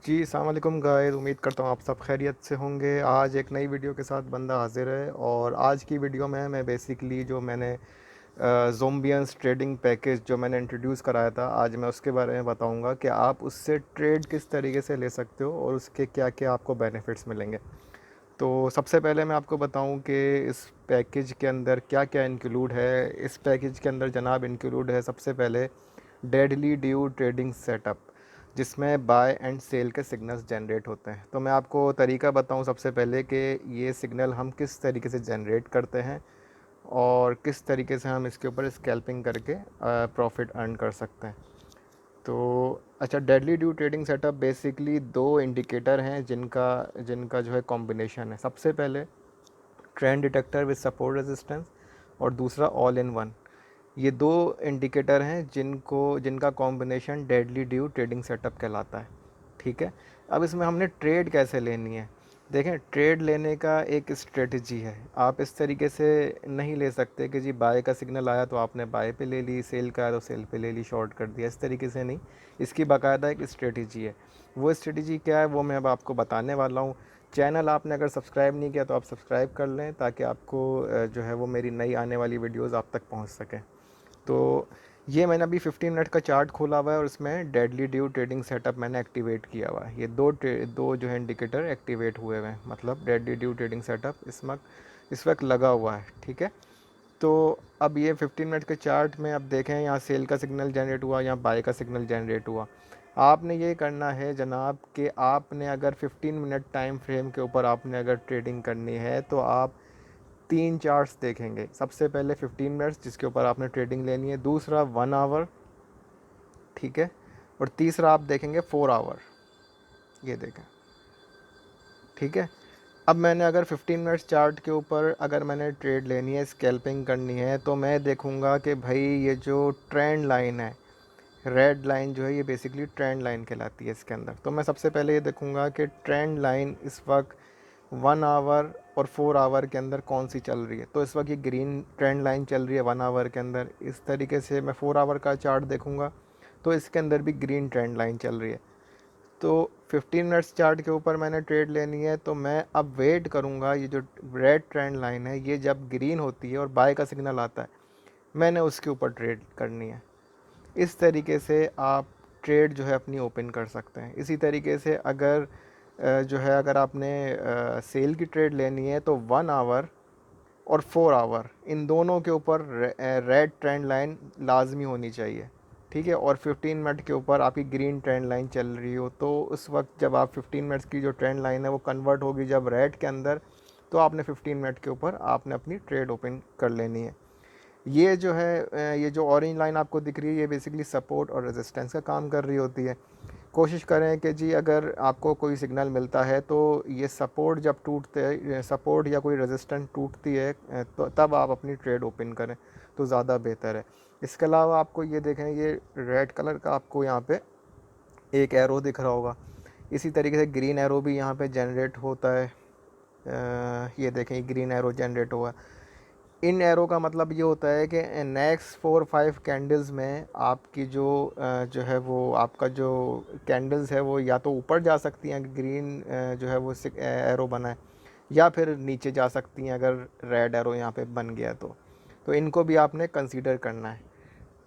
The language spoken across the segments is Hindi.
जी, अस्सलाम वालेकुम गाइस। उम्मीद करता हूँ आप सब खैरियत से होंगे। आज एक नई वीडियो के साथ बंदा हाज़िर है और आज की वीडियो में मैं बेसिकली जो मैंने ज़ोंबियंस ट्रेडिंग पैकेज जो मैंने इंट्रोड्यूस कराया था, आज मैं उसके बारे में बताऊँगा कि आप उससे ट्रेड किस तरीके से ले सकते हो और उसके क्या-क्या आपको बेनिफिट्स मिलेंगे। तो सबसे पहले मैं आपको बताऊँ कि इस पैकेज के अंदर क्या-क्या इंक्लूड है। इस पैकेज के अंदर जनाब इंक्लूड है सबसे पहले डेडली ड्यू ट्रेडिंग सेटअप, जिसमें बाय एंड सेल के सिग्नल्स जनरेट होते हैं। तो मैं आपको तरीका बताऊं सबसे पहले कि ये सिग्नल हम किस तरीके से जनरेट करते हैं और किस तरीके से हम इसके ऊपर स्कैल्पिंग करके प्रॉफिट अर्न कर सकते हैं। तो अच्छा, deadly due trading setup basically दो इंडिकेटर हैं जिनका जिनका जो है कॉम्बिनेशन है। सबसे पहले trend detector with support resistance और दूसरा ऑल इन वन। ये दो इंडिकेटर हैं जिनका combination deadly due trading setup कहलाता है। ठीक है। अब इसमें हमने ट्रेड कैसे लेनी है। देखें, ट्रेड लेने का एक स्ट्रेटजी है। आप इस तरीके से नहीं ले सकते कि जी बाय का सिग्नल आया तो आपने बाय पे ले ली, सेल का आया तो सेल पे ले ली, शॉर्ट कर दिया। इस तरीके से नहीं, इसकी बाकायदा एक स्ट्रेटजी है। वो स्ट्रेटजी क्या है वो मैं अब आपको बताने वाला हूँ। चैनल आपने अगर सब्सक्राइब नहीं किया तो आप सब्सक्राइब कर लें ताकि आपको जो है वो मेरी नई आने वाली वीडियोज़ आप तक पहुँच सकें। तो ये मैंने अभी 15 मिनट का चार्ट खोला हुआ है और इसमें डेडली ड्यू ट्रेडिंग सेटअप मैंने एक्टिवेट किया हुआ है। ये दो जो है इंडिकेटर एक्टिवेट हुए हुए हैं, मतलब डेडली ड्यू ट्रेडिंग सेटअप इस वक्त लगा हुआ है। ठीक है। तो अब ये 15 मिनट के चार्ट में अब देखें, यहाँ सेल का सिग्नल जनरेट हुआ, यहाँ बाय का सिग्नल जनरेट हुआ। आपने ये करना है जनाब कि आपने अगर 15 मिनट टाइम फ्रेम के ऊपर आपने अगर ट्रेडिंग करनी है तो आप तीन चार्ट्स देखेंगे। सबसे पहले 15 मिनट्स जिसके ऊपर आपने ट्रेडिंग लेनी है, दूसरा 1 आवर, ठीक है, और तीसरा आप देखेंगे 4 आवर। ये देखें, ठीक है। अब मैंने अगर 15 मिनट्स चार्ट के ऊपर अगर मैंने ट्रेड लेनी है, स्कैल्पिंग करनी है, तो मैं देखूंगा कि भाई ये जो ट्रेंड लाइन है, रेड लाइन जो है, ये बेसिकली ट्रेंड लाइन कहलाती है इसके अंदर। तो मैं सबसे पहले ये देखूंगा कि ट्रेंड लाइन इस वक्त 1 आवर और 4 आवर के अंदर कौन सी चल रही है। तो इस वक्त ये ग्रीन ट्रेंड लाइन चल रही है 1 आवर के अंदर। इस तरीके से मैं 4 आवर का चार्ट देखूंगा तो इसके अंदर भी ग्रीन ट्रेंड लाइन चल रही है। तो 15 मिनट्स चार्ट के ऊपर मैंने ट्रेड लेनी है तो मैं अब वेट करूंगा, ये जो रेड ट्रेंड लाइन है ये जब ग्रीन होती है और बाय का सिग्नल आता है, मैंने उसके ऊपर ट्रेड करनी है। इस तरीके से आप ट्रेड जो है अपनी ओपन कर सकते हैं। इसी तरीके से अगर जो है अगर आपने सेल की ट्रेड लेनी है तो 1 आवर और 4 आवर इन दोनों के ऊपर रेड ट्रेंड लाइन लाजमी होनी चाहिए। ठीक है। और 15 मिनट के ऊपर आपकी ग्रीन ट्रेंड लाइन चल रही हो तो उस वक्त जब आप 15 मिनट्स की जो ट्रेंड लाइन है वो कन्वर्ट होगी जब रेड के अंदर, तो आपने 15 मिनट के ऊपर आपने अपनी ट्रेड ओपन कर लेनी है। ये जो है ये जो ऑरेंज लाइन आपको दिख रही है ये बेसिकली सपोर्ट और रेजिस्टेंस का काम कर रही होती है। कोशिश करें कि जी अगर आपको कोई सिग्नल मिलता है तो ये सपोर्ट जब टूटते हैं, सपोर्ट या कोई रेजिस्टेंस टूटती है तो तब आप अपनी ट्रेड ओपन करें तो ज़्यादा बेहतर है। इसके अलावा आपको ये देखें, ये रेड कलर का आपको यहाँ पे एक एरो दिख रहा होगा। इसी तरीके से ग्रीन एरो भी यहाँ पे जनरेट होता है। ये देखें, ग्रीन एरो जनरेट हुआ। इन एरो का मतलब ये होता है कि नेक्स्ट 4-5 कैंडल्स में आपकी जो है वो आपका जो कैंडल्स है वो या तो ऊपर जा सकती हैं, ग्रीन जो है वो एरो बना है, या फिर नीचे जा सकती हैं अगर रेड एरो यहाँ पे बन गया तो इनको भी आपने कंसीडर करना है।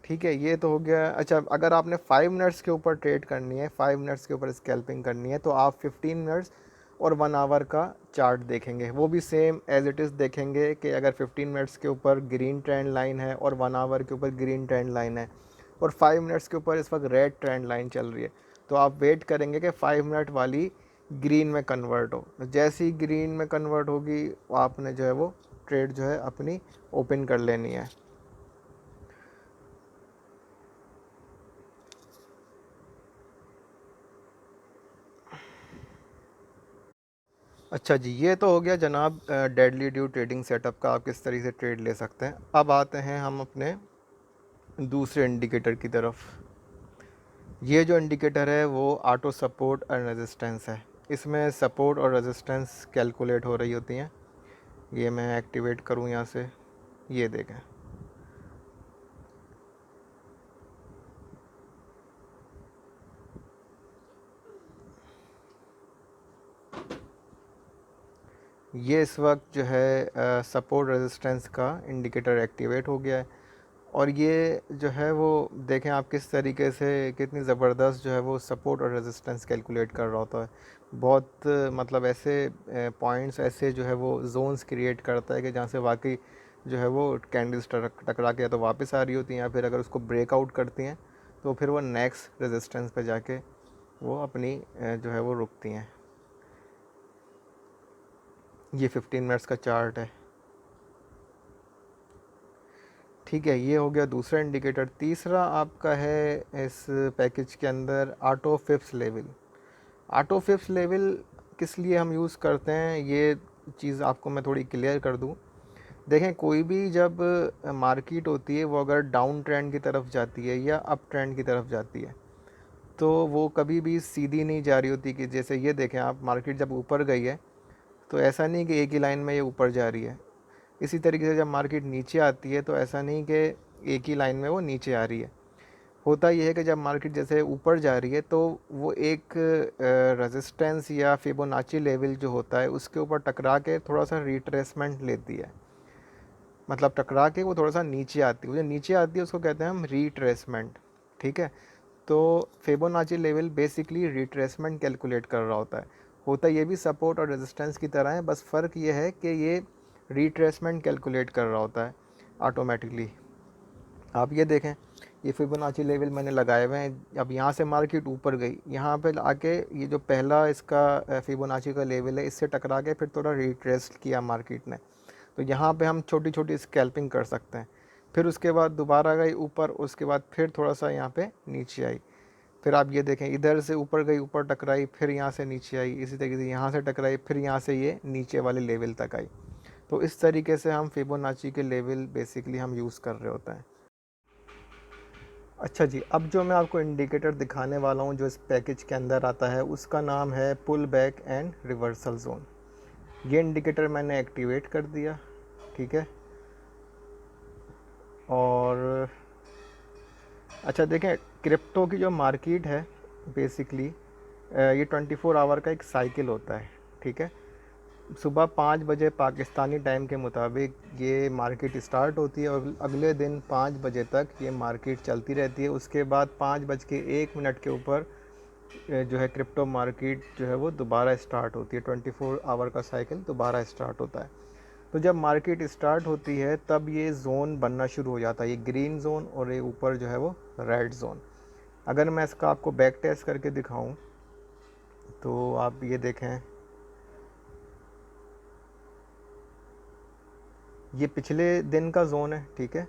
ठीक है। ये तो हो गया। अच्छा, अगर आपने 5 मिनट्स के ऊपर ट्रेड करनी है, 5 मिनट्स के ऊपर स्कैल्पिंग करनी है, तो आप 15 मिनट्स और 1 आवर का चार्ट देखेंगे। वो भी सेम एज इट इज़ देखेंगे कि अगर 15 मिनट्स के ऊपर ग्रीन ट्रेंड लाइन है और 1 आवर के ऊपर ग्रीन ट्रेंड लाइन है और 5 मिनट्स के ऊपर इस वक्त रेड ट्रेंड लाइन चल रही है, तो आप वेट करेंगे कि 5 मिनट वाली ग्रीन में कन्वर्ट हो। जैसी ग्रीन में कन्वर्ट होगी आपने जो है वो ट्रेड जो है अपनी ओपन कर लेनी है। अच्छा जी, ये तो हो गया जनाब डेडली ड्यू ट्रेडिंग सेटअप का, आप किस तरीके से ट्रेड ले सकते हैं। अब आते हैं हम अपने दूसरे इंडिकेटर की तरफ। ये जो इंडिकेटर है वो ऑटो सपोर्ट और रेजिस्टेंस है। इसमें सपोर्ट और रेजिस्टेंस कैलकुलेट हो रही होती हैं। ये मैं एक्टिवेट करूँ यहाँ से, ये देखें। ये इस वक्त जो है सपोर्ट रेजिस्टेंस का इंडिकेटर एक्टिवेट हो गया है। और ये जो है वो देखें आप किस तरीके से कितनी ज़बरदस्त जो है वो सपोर्ट और रेजिस्टेंस कैलकुलेट कर रहा होता है। बहुत मतलब ऐसे पॉइंट्स ऐसे जो है वो जोन्स क्रिएट करता है कि जहाँ से वाकई जो है वो कैंडल्स टकरा के या तो वापस आ रही होती हैं, या फिर अगर उसको ब्रेकआउट करती हैं तो फिर वो नेक्स्ट रेजिस्टेंस पे जाके वो अपनी जो है वो रुकती हैं। ये 15 मिनट्स का चार्ट है। ठीक है, ये हो गया दूसरा इंडिकेटर। तीसरा आपका है इस पैकेज के अंदर auto fifth level. Auto fifth level किस लिए हम यूज़ करते हैं, ये चीज़ आपको मैं थोड़ी क्लियर कर दूं। देखें, कोई भी जब मार्केट होती है वो अगर डाउन ट्रेंड की तरफ जाती है या अप ट्रेंड की तरफ जाती है तो वो कभी भी सीधी नहीं जा रही होती। कि जैसे ये देखें आप, मार्केट जब ऊपर गई है तो ऐसा नहीं कि एक ही लाइन में ये ऊपर जा रही है। इसी तरीके से जब मार्केट नीचे आती है तो ऐसा नहीं कि एक ही लाइन में वो नीचे आ रही है। होता यह है कि जब मार्केट जैसे ऊपर जा रही है तो वो एक रेजिस्टेंस या फिबोनाची लेवल जो होता है उसके ऊपर टकरा के थोड़ा सा रिट्रेसमेंट लेती है। मतलब टकरा के वो थोड़ा सा नीचे आती है, वो जो नीचे आती है उसको कहते हैं हम रिट्रेसमेंट। ठीक है, तो Fibonacci level basically retracement calculate कर रहा होता है। होता ये भी सपोर्ट और रेजिस्टेंस की तरह है, बस फ़र्क ये है कि ये रिट्रेसमेंट कैलकुलेट कर रहा होता है ऑटोमेटिकली। आप ये देखें, ये फिबोनाची लेवल मैंने लगाए हुए हैं। अब यहाँ से मार्केट ऊपर गई, यहाँ पे आके ये जो पहला इसका फिबोनाची का लेवल है इससे टकरा के फिर थोड़ा रिट्रेस किया मार्केट ने, तो यहाँ पे हम छोटी छोटी स्कैल्पिंग कर सकते हैं। फिर उसके बाद दोबारा गई ऊपर, उसके बाद फिर थोड़ा सा यहाँ पे नीचे आई। फिर आप ये देखें, इधर से ऊपर गई, ऊपर टकराई, फिर यहाँ से नीचे आई, इसी तरीके से यहाँ से टकराई, फिर यहाँ से ये नीचे वाले लेवल तक आई। तो इस तरीके से हम फिबोनाची के लेवल बेसिकली हम यूज़ कर रहे होते हैं। अच्छा जी, अब जो मैं आपको इंडिकेटर दिखाने वाला हूँ जो इस पैकेज के अंदर आता है उसका नाम है pull back and reversal zone. ये इंडिकेटर मैंने एक्टिवेट कर दिया। ठीक है, और अच्छा देखें, क्रिप्टो की जो मार्केट है बेसिकली ये 24 आवर का एक साइकिल होता है। ठीक है, सुबह 5 बजे पाकिस्तानी टाइम के मुताबिक ये मार्केट स्टार्ट होती है और अगले दिन 5 बजे तक ये मार्केट चलती रहती है। उसके बाद 5 बज के 1 मिनट के ऊपर जो है क्रिप्टो मार्केट जो है वो दोबारा स्टार्ट होती है। 24 आवर का साइकिल दोबारा स्टार्ट होता है। तो जब मार्केट स्टार्ट होती है तब ये जोन बनना शुरू हो जाता है, ये ग्रीन जोन और ये ऊपर जो है वो रेड जोन। अगर मैं इसका आपको बैक टेस्ट करके दिखाऊं तो आप ये देखें, ये पिछले दिन का जोन है। ठीक है,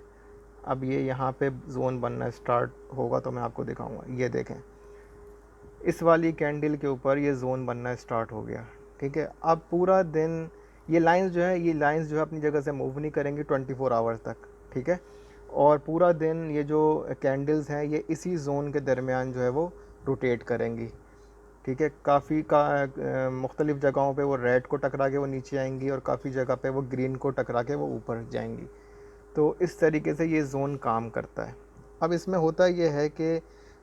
अब ये यहाँ पे जोन बनना स्टार्ट होगा तो मैं आपको दिखाऊंगा। ये देखें, इस वाली कैंडल के ऊपर ये जोन बनना स्टार्ट हो गया। ठीक है, अब पूरा दिन ये लाइंस जो है, ये लाइंस जो है अपनी जगह से मूव नहीं करेंगी 24 आवर्स तक। ठीक है, और पूरा दिन ये जो कैंडल्स हैं ये इसी जोन के दरमियान जो है वो रोटेट करेंगी। ठीक है, काफ़ी मुख्तलिफ़ जगहों पे वो रेड को टकरा के वो नीचे आएंगी और काफ़ी जगह पे वो ग्रीन को टकरा के वो ऊपर जाएंगी। तो इस तरीके से ये जोन काम करता है। अब इसमें होता ये है कि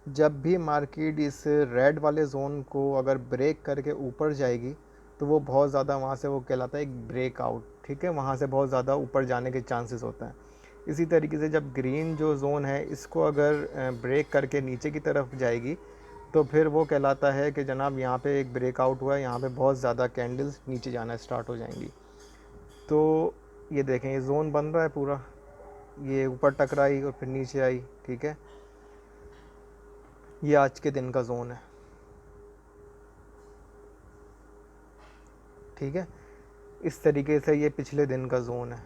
जब भी मार्केट इस रेड वाले जोन को अगर ब्रेक करके ऊपर जाएगी तो वो बहुत ज़्यादा वहाँ से वो कहलाता है एक ब्रेकआउट। ठीक है, वहाँ से बहुत ज़्यादा ऊपर जाने के चांसेस होते हैं। इसी तरीके से जब ग्रीन जो जोन है इसको अगर ब्रेक करके नीचे की तरफ जाएगी तो फिर वो कहलाता है कि जनाब यहाँ पे एक ब्रेकआउट हुआ है, यहाँ पे बहुत ज़्यादा कैंडल्स नीचे जाना स्टार्ट हो जाएंगी। तो ये देखें, ये जोन बन रहा है पूरा, ये ऊपर टकराई और फिर नीचे आई। ठीक है, ये आज के दिन का जोन है। ठीक है, इस तरीके से ये पिछले दिन का जोन है।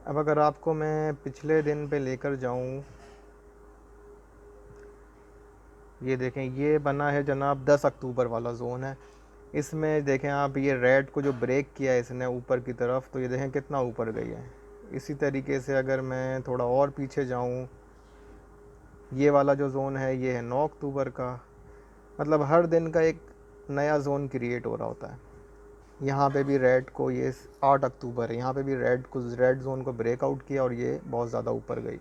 अब अगर आपको मैं पिछले दिन पे लेकर जाऊं, ये देखें, ये बना है जनाब 10 अक्टूबर वाला जोन है। इसमें देखें आप, ये रेड को जो ब्रेक किया है इसने ऊपर की तरफ, तो ये देखें कितना ऊपर गई है। इसी तरीके से अगर मैं थोड़ा और पीछे जाऊं, ये वाला जो जोन है ये है 9 अक्टूबर का। मतलब हर दिन का एक नया जोन क्रिएट हो रहा होता है। यहाँ पे भी रेड को, ये 8 अक्टूबर है, यहाँ पे भी रेड जोन को ब्रेकआउट किया और ये बहुत ज़्यादा ऊपर गई।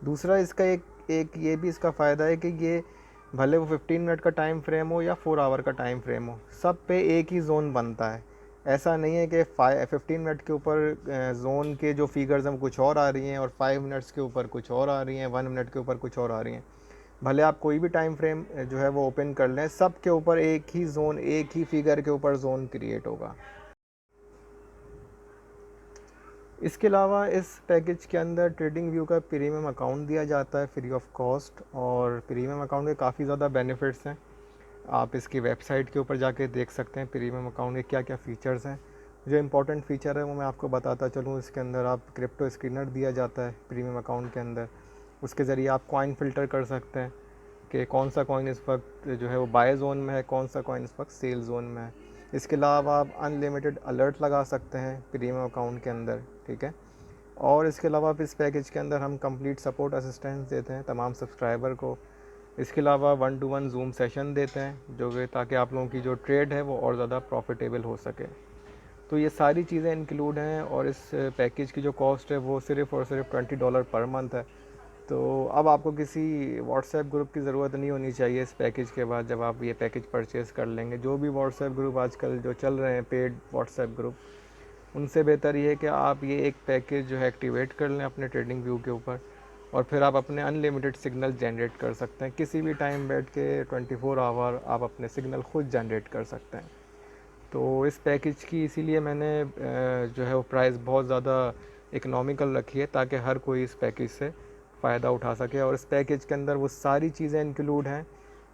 दूसरा इसका एक एक ये भी इसका फ़ायदा है कि ये भले वो 15 मिनट का टाइम फ्रेम हो या 4 आवर का टाइम फ्रेम हो, सब पे एक ही जोन बनता है। ऐसा नहीं है कि 15 मिनट के ऊपर जोन के जो फिगर्स हैं कुछ और आ रही हैं और 5 मिनट्स के ऊपर कुछ और आ रही हैं, 1 मिनट के ऊपर कुछ और आ रही हैं। भले आप कोई भी टाइम फ्रेम जो है वो ओपन कर लें, सब के ऊपर एक ही जोन, एक ही फिगर के ऊपर जोन क्रिएट होगा। इसके अलावा इस पैकेज के अंदर ट्रेडिंग व्यू का प्रीमियम अकाउंट दिया जाता है फ्री ऑफ कॉस्ट, और प्रीमियम अकाउंट के काफ़ी ज़्यादा बेनिफिट्स हैं। आप इसकी वेबसाइट के ऊपर जाके देख सकते हैं प्रीमियम अकाउंट के क्या क्या फ़ीचर्स हैं। जो इंपॉर्टेंट फ़ीचर है वो मैं आपको बताता चलूँ। इसके अंदर आप क्रिप्टो स्क्रीनर दिया जाता है प्रीमियम अकाउंट के अंदर। उसके ज़रिए आप कॉइन फ़िल्टर कर सकते हैं कि कौन सा कॉइन इस वक्त जो है वो बाय जोन में है, कौन सा कॉइन इस वक्त सेल जोन में है। इसके अलावा आप अनलिमिटेड अलर्ट लगा सकते हैं प्रीमियम अकाउंट के अंदर, ठीक है। और इसके अलावा आप इस पैकेज के अंदर हम कंप्लीट सपोर्ट असिस्टेंस देते हैं तमाम सब्सक्राइबर को। इसके अलावा 1-to-1 जूम सेशन देते हैं जो कि ताकि आप लोगों की जो ट्रेड है वो और ज़्यादा प्रॉफिटेबल हो सके। तो ये सारी चीज़ें इंक्लूड हैं, और इस पैकेज की जो कॉस्ट है वो सिर्फ़ और सिर्फ $20 पर मंथ है। तो अब आपको किसी व्हाट्सएप ग्रुप की ज़रूरत नहीं होनी चाहिए इस पैकेज के बाद, जब आप ये पैकेज परचेज़ कर लेंगे। जो भी व्हाट्सएप ग्रुप आजकल जो चल रहे हैं, पेड व्हाट्सएप ग्रुप, उनसे बेहतर ये है कि आप ये एक पैकेज जो है एक्टिवेट कर लें अपने ट्रेडिंग व्यू के ऊपर, और फिर आप अपने अनलिमिटेड सिग्नल जनरेट कर सकते हैं। किसी भी टाइम बैठ के 24 आवर आप अपने सिग्नल खुद जनरेट कर सकते हैं। तो इस पैकेज की इसीलिए मैंने जो है वो प्राइस बहुत ज़्यादा इकनॉमिकल रखी है, ताकि हर कोई इस पैकेज से फ़ायदा उठा सके। और इस पैकेज के अंदर वो सारी चीज़ें इंक्लूड हैं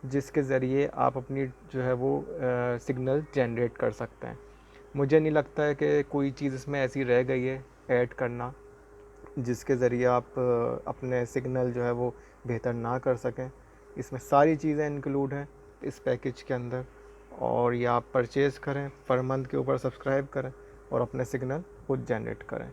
जिसके ज़रिए आप अपनी जो है वो सिग्नल जनरेट कर सकते हैं। मुझे नहीं लगता है कि कोई चीज़ इसमें ऐसी रह गई है ऐड करना जिसके ज़रिए आप अपने सिग्नल जो है वो बेहतर ना कर सकें। इसमें सारी चीज़ें इंक्लूड हैं इस पैकेज के अंदर, और ये आप परचेज़ करें, पर मंथ के ऊपर सब्सक्राइब करें और अपने सिग्नल खुद जनरेट करें।